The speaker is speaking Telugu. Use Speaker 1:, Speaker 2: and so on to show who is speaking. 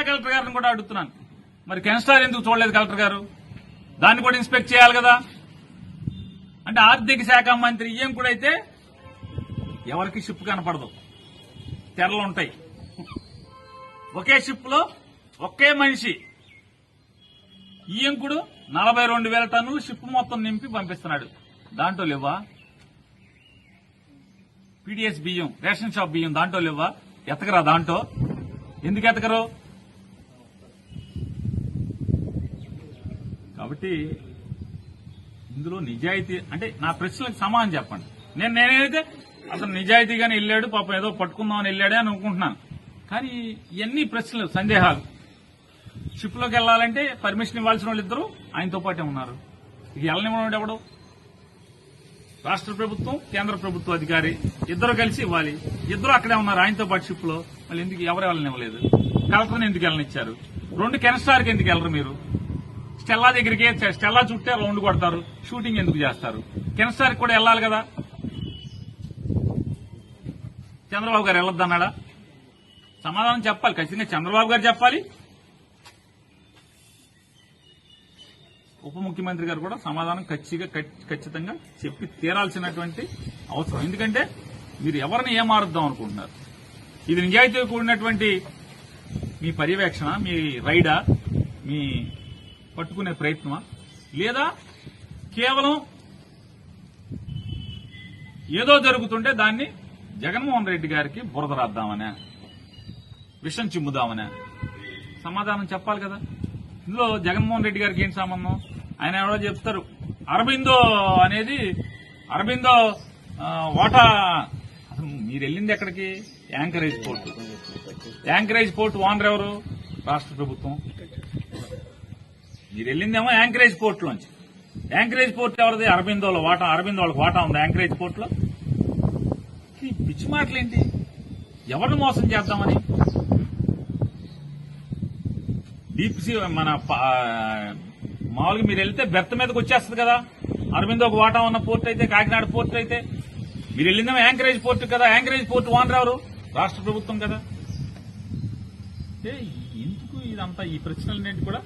Speaker 1: కలెక్టర్ గారిని కూడా అడుగుతున్నాను, మరి కెన్స్టార్ ఎందుకు చూడలేదు కలెక్టర్ గారు? దాన్ని కూడా ఇన్స్పెక్ట్ చేయాలి కదా. అంటే ఆర్థిక శాఖ మంత్రి ఈఎం కూడా అయితే ఎవరికి షిప్ కనపడదు, తెరలు ఉంటాయి. ఒకే షిప్ లో ఒకే మనిషి ఈయంకుడు 42,000 టన్నులు షిప్ మొత్తం నింపి పంపిస్తున్నాడు. దాంట్లో లేవా పీడీఎస్ బియ్యం, రేషన్ షాప్ బియ్యం? దాంట్లో లేవా? ఎతకరా దాంట్లో? ఎందుకు ఎతకరు? కాబట్టి ఇందులో నిజాయితీ అంటే నా ప్రశ్నలకు సమాధానం చెప్పండి. నేనైతే అతను నిజాయితీగానే వెళ్ళాడు, పాపం ఏదో పట్టుకుందామని వెళ్ళాడే అని అనుకుంటున్నాను. కానీ ఇవన్నీ ప్రశ్నలు, సందేహాలు. షిప్ లోకి వెళ్లాలంటే పర్మిషన్ ఇవ్వాల్సిన వాళ్ళు ఇద్దరు ఆయనతో పాటే ఉన్నారు. ఇక వెళ్ళనివ్వడం ఎవడు? రాష్ట్ర ప్రభుత్వం, కేంద్ర ప్రభుత్వ అధికారి ఇద్దరు కలిసి ఇవ్వాలి. ఇద్దరు అక్కడే ఉన్నారు ఆయనతో పాటు షిప్ లో. మళ్ళీ ఎందుకు ఎవరు వెళ్ళనివ్వలేదు? కలెక్టర్ని ఎందుకు వెళ్ళనిచ్చారు? 2 కెన్స్టార్కి ఎందుకు వెళ్ళరు మీరు? స్టెల్లా దగ్గరికి, స్టెల్లా చుట్టే రౌండ్ కొడతారు, షూటింగ్ ఎందుకు చేస్తారు? కెన్స్టార్కి కూడా వెళ్ళాలి కదా. చంద్రబాబు గారు వెళ్ళొద్దన్నాడా? సమాధానం చెప్పాలి, ఖచ్చితంగా చంద్రబాబు గారు చెప్పాలి. ఉప ముఖ్యమంత్రి గారు కూడా సమాధానం ఖచ్చితంగా చెప్పి తీరాల్సినటువంటి అవసరం. ఎందుకంటే మీరు ఎవరిని ఏమారుద్దాం అనుకుంటున్నారు? ఇది నిజాయితీ కూడినటువంటి మీ పర్యవేక్షణ, మీ రైడా, మీ పట్టుకునే ప్రయత్నమా, లేదా కేవలం ఏదో జరుగుతుంటే దాన్ని జగన్మోహన్ రెడ్డి గారికి బురద రాద్దామనే, విషం చిమ్ముదామనే? సమాధానం చెప్పాలి కదా. ఇందులో జగన్మోహన్ రెడ్డి గారికి ఏంటి సంబంధం? ఆయన ఎవరో చెప్తారు అరబిందో అనేది, అరబిందో వాటా. అసలు మీరు వెళ్ళింది ఎక్కడికి? Anchorage port. Anchorage port owner ఎవరు? రాష్ట్ర ప్రభుత్వం. మీరు వెళ్ళిందేమో యాంకరేజ్ పోర్టులోంచి. యాంకరేజ్ పోర్టు ఎవరిది? అరబిందోలో వాటా. అరబిందో వాళ్ళకి వాటా ఉంది యాంకరేజ్ పోర్టులో. ఈ పిచ్చి మాటలేంటి? ఎవరిని మోసం చేద్దామని? డీప్ సీ మన మామూలుగా మీరు వెళ్తే బెర్త్ మీదకి వచ్చేస్తుంది కదా. అరబిందో ఒక వాటా ఉన్న పోర్ట్ అయితే, కాకినాడ పోర్ట్ అయితే. మీరు వెళ్ళిందేమో యాంకరేజ్ పోర్టు కదా. యాంకరేజ్ పోర్టు ఓనర్ ఎవరు? రాష్ట్ర ప్రభుత్వం కదా. ఎందుకు ఇదంతా ఈ ప్రశ్నలన్నింటి కూడా